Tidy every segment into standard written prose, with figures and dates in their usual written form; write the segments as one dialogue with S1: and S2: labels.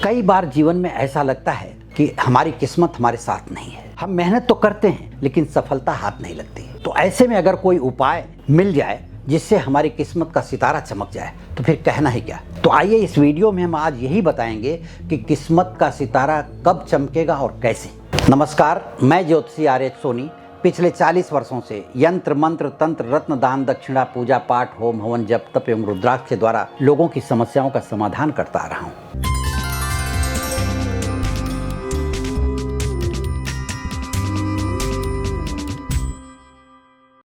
S1: कई बार जीवन में ऐसा लगता है कि हमारी किस्मत हमारे साथ नहीं है। हम मेहनत तो करते हैं लेकिन सफलता हाथ नहीं लगती। तो ऐसे में अगर कोई उपाय मिल जाए जिससे हमारी किस्मत का सितारा चमक जाए तो फिर कहना ही क्या। तो आइए इस वीडियो में हम आज यही बताएंगे कि किस्मत का सितारा कब चमकेगा और कैसे। नमस्कार, मैं ज्योतिषी आर.एच. सोनी पिछले 40 वर्षों से यंत्र मंत्र तंत्र रत्न दान दक्षिणा पूजा पाठ होम हवन जप तप एवं रुद्राक्ष के द्वारा लोगों की समस्याओं का समाधान करता आ रहा हूँ।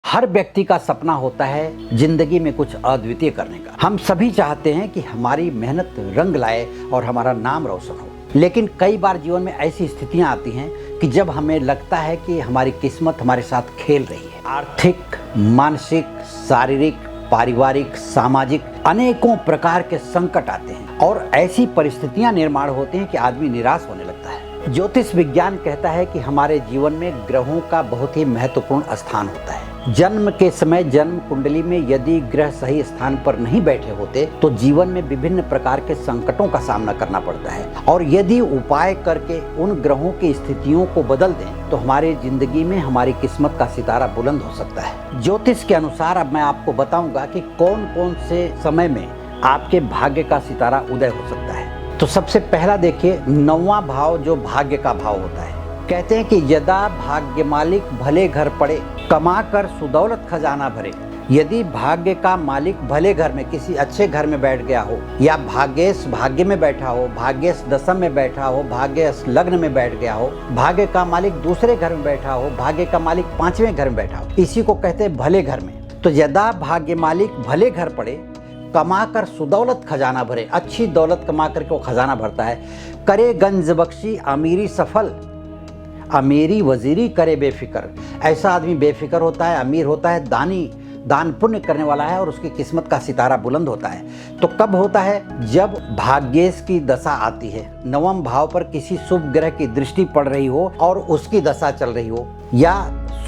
S1: हर व्यक्ति का सपना होता है जिंदगी में कुछ अद्वितीय करने का। हम सभी चाहते हैं कि हमारी मेहनत रंग लाए और हमारा नाम रोशन हो। लेकिन कई बार जीवन में ऐसी स्थितियां आती हैं कि जब हमें लगता है कि हमारी किस्मत हमारे साथ खेल रही है। आर्थिक, मानसिक, शारीरिक, पारिवारिक, सामाजिक अनेकों प्रकार के संकट आते हैं और ऐसी परिस्थितियां निर्माण होती हैं कि आदमी निराश होने लगता है। ज्योतिष विज्ञान कहता है कि हमारे जीवन में ग्रहों का बहुत ही महत्वपूर्ण स्थान होता है। जन्म के समय जन्म कुंडली में यदि ग्रह सही स्थान पर नहीं बैठे होते तो जीवन में विभिन्न प्रकार के संकटों का सामना करना पड़ता है। और यदि उपाय करके उन ग्रहों की स्थितियों को बदल दें तो हमारी जिंदगी में हमारी किस्मत का सितारा बुलंद हो सकता है। ज्योतिष के अनुसार अब मैं आपको बताऊंगा कि कौन कौन से समय में आपके भाग्य का सितारा उदय हो सकता है। तो सबसे पहला देखिए, 9वां भाव जो भाग्य का भाव होता है। कहते हैं कि यदा भाग्य मालिक भले घर पड़े कमा कर सुदौलत खजाना भरे। यदि भाग्य का मालिक भले घर में किसी अच्छे घर में बैठ गया हो या भाग्येश भाग्य में बैठा हो, भाग्येश दशम में बैठा हो, भाग्येश लग्न में बैठ गया हो, भाग्य का मालिक दूसरे घर में बैठा हो, भाग्य का मालिक 5वें घर में बैठा हो, इसी को कहते हैं भले घर में। तो यदा भाग्य मालिक भले घर पड़े कमा कर सुदौलत खजाना भरे, अच्छी दौलत कमा करके वो खजाना भरता है। करे गंज बख्शी अमीरी सफल, अमीरी वजीरी करे बेफिक्र। ऐसा आदमी बेफिक्र होता है, अमीर होता है, दानी दान पुण्य करने वाला है और उसकी किस्मत का सितारा बुलंद होता है। तो कब होता है? जब भाग्येश की दशा आती है, 9वें भाव पर किसी शुभ ग्रह की दृष्टि पड़ रही हो और उसकी दशा चल रही हो, या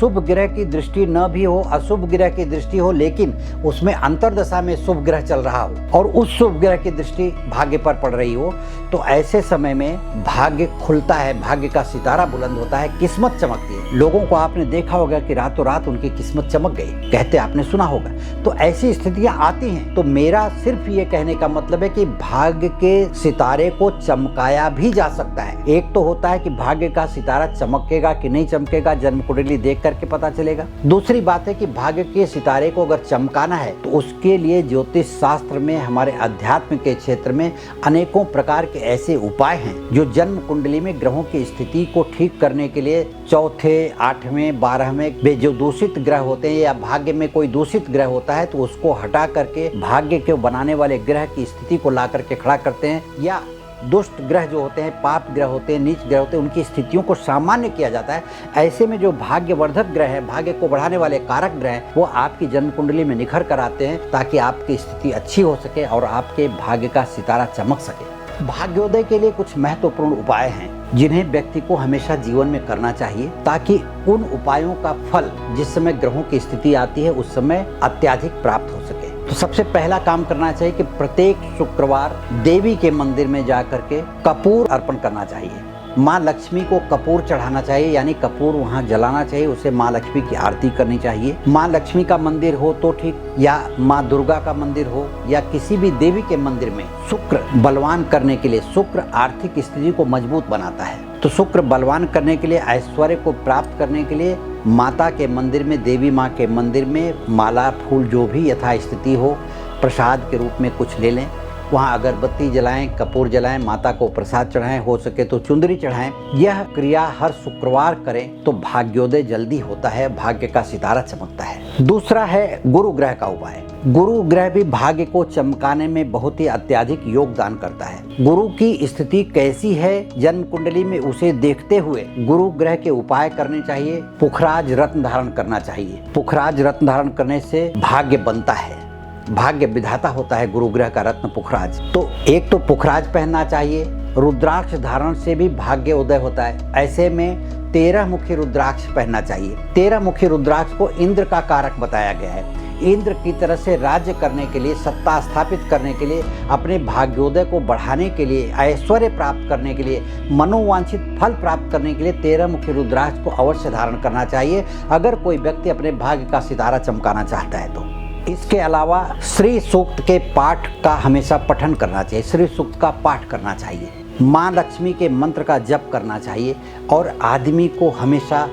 S1: शुभ ग्रह की दृष्टि न भी हो, अशुभ ग्रह की दृष्टि हो लेकिन उसमें अंतर्दशा में शुभ ग्रह चल रहा हो और उस शुभ ग्रह की दृष्टि भाग्य पर पड़ रही हो, तो ऐसे समय में भाग्य खुलता है, भाग्य का सितारा बुलंद होता है, किस्मत चमकती है। लोगों को आपने देखा होगा कि रातों रात उनकी किस्मत चमक गई, कहते आपने सुना होगा। तो ऐसी स्थितियां आती हैं। तो मेरा सिर्फ ये कहने का मतलब है कि भाग्य के सितारे को चमकाया भी जा सकता है। एक तो होता है कि भाग्य का सितारा चमकेगा कि नहीं चमकेगा, जन्म कुंडली देख करके पता चलेगा। दूसरी बात है कि भाग्य के सितारे को अगर चमकाना है तो उसके लिए ज्योतिष शास्त्र में, हमारे अध्यात्म के क्षेत्र में अनेकों प्रकार के ऐसे उपाय हैं जो जन्म कुंडली में ग्रहों की स्थिति को ठीक करने के लिए 4थे, 8वें, 12वें वे जो दूषित ग्रह होते हैं या भाग्य में कोई दूषित ग्रह होता है तो उसको हटा करके भाग्य के बनाने वाले ग्रह की स्थिति को ला करके खड़ा करते हैं, या दुष्ट ग्रह जो होते हैं, पाप ग्रह होते हैं, नीच ग्रह होते हैं, उनकी स्थितियों को सामान्य किया जाता है। ऐसे में जो भाग्यवर्धक ग्रह है, भाग्य को बढ़ाने वाले कारक ग्रह हैं, वो आपकी जन्म कुंडली में निखर कर आते हैं ताकि आपकी स्थिति अच्छी हो सके और आपके भाग्य का सितारा चमक सके। भाग्योदय के लिए कुछ महत्वपूर्ण उपाय हैं जिन्हें व्यक्ति को हमेशा जीवन में करना चाहिए ताकि उन उपायों का फल जिस समय ग्रहों की स्थिति आती है उस समय अत्यधिक प्राप्त हो सके। तो सबसे पहला काम करना चाहिए कि प्रत्येक शुक्रवार देवी के मंदिर में जाकर के कपूर अर्पण करना चाहिए। माँ लक्ष्मी को कपूर चढ़ाना चाहिए, यानी कपूर वहाँ जलाना चाहिए, उसे माँ लक्ष्मी की आरती करनी चाहिए। माँ लक्ष्मी का मंदिर हो तो ठीक, या माँ दुर्गा का मंदिर हो, या किसी भी देवी के मंदिर में। शुक्र बलवान करने के लिए, शुक्र आर्थिक स्थिति को मजबूत बनाता है, तो शुक्र बलवान करने के लिए, ऐश्वर्य को प्राप्त करने के लिए माता के मंदिर में, देवी माँ के मंदिर में माला फूल जो भी यथास्थिति हो प्रसाद के रूप में कुछ ले लें। वहाँ अगरबत्ती जलाएं, कपूर जलाएं, माता को प्रसाद चढ़ाएं, हो सके तो चुंदरी चढ़ाएं। यह क्रिया हर शुक्रवार करें तो भाग्योदय जल्दी होता है, भाग्य का सितारा चमकता है। दूसरा है गुरु ग्रह का उपाय। गुरु ग्रह भी भाग्य को चमकाने में बहुत ही अत्यधिक योगदान करता है। गुरु की स्थिति कैसी है जन्म कुंडली में, उसे देखते हुए गुरु ग्रह के उपाय करने चाहिए। पुखराज रत्न धारण करना चाहिए। पुखराज रत्न धारण करने से भाग्य बनता है, भाग्य विधाता होता है गुरु ग्रह का रत्न पुखराज। तो एक तो पुखराज पहनना चाहिए। रुद्राक्ष धारण से भी भाग्य उदय होता है। ऐसे में 13 मुखी रुद्राक्ष पहनना चाहिए। 13 मुखी रुद्राक्ष को इंद्र का कारक बताया गया है। इंद्र की तरह से राज्य करने के लिए, सत्ता स्थापित करने के लिए, अपने भाग्योदय को बढ़ाने के लिए, ऐश्वर्य प्राप्त करने के लिए, मनोवांछित फल प्राप्त करने के लिए 13 मुखी रुद्राक्ष को अवश्य धारण करना चाहिए अगर कोई व्यक्ति अपने भाग्य का सितारा चमकाना चाहता है तो। इसके अलावा श्री सूक्त के पाठ का हमेशा पठन करना चाहिए, श्री सूक्त का पाठ करना चाहिए, माँ लक्ष्मी के मंत्र का जप करना चाहिए और आदमी को हमेशा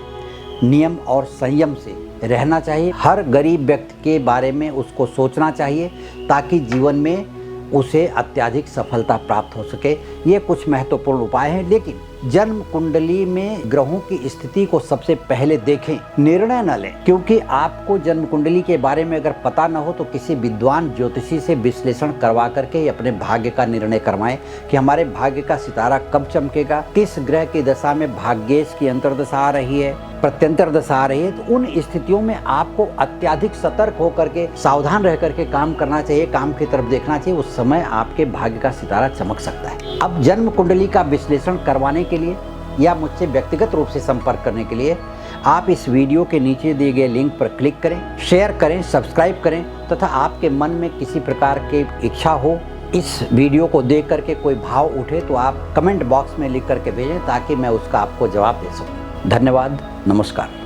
S1: नियम और संयम से रहना चाहिए। हर गरीब व्यक्ति के बारे में उसको सोचना चाहिए ताकि जीवन में उसे अत्यधिक सफलता प्राप्त हो सके। ये कुछ महत्वपूर्ण उपाय हैं, लेकिन जन्म कुंडली में ग्रहों की स्थिति को सबसे पहले देखें, निर्णय न लें, क्योंकि आपको जन्म कुंडली के बारे में अगर पता न हो तो किसी विद्वान ज्योतिषी से विश्लेषण करवा करके अपने भाग्य का निर्णय करवाएं कि हमारे भाग्य का सितारा कब चमकेगा, किस ग्रह की दशा में भाग्येश की अंतर्दशा आ रही है, प्रत्यंतर दशा आ रही है। तो उन स्थितियों में आपको अत्यधिक सतर्क होकर के, सावधान रह करके काम करना चाहिए, काम की तरफ देखना चाहिए। उस समय आपके भाग्य का सितारा चमक सकता है। अब जन्म कुंडली का विश्लेषण करवाने के लिए या मुझसे व्यक्तिगत रूप से संपर्क करने के लिए आप इस वीडियो के नीचे दिए गए लिंक पर क्लिक करें, शेयर करें, सब्सक्राइब करें तथा आपके मन में किसी प्रकार की इच्छा हो, इस वीडियो को देख करके कोई भाव उठे तो आप कमेंट बॉक्स में लिख करके भेजें ताकि मैं उसका आपको जवाब दे सकूं। धन्यवाद, नमस्कार।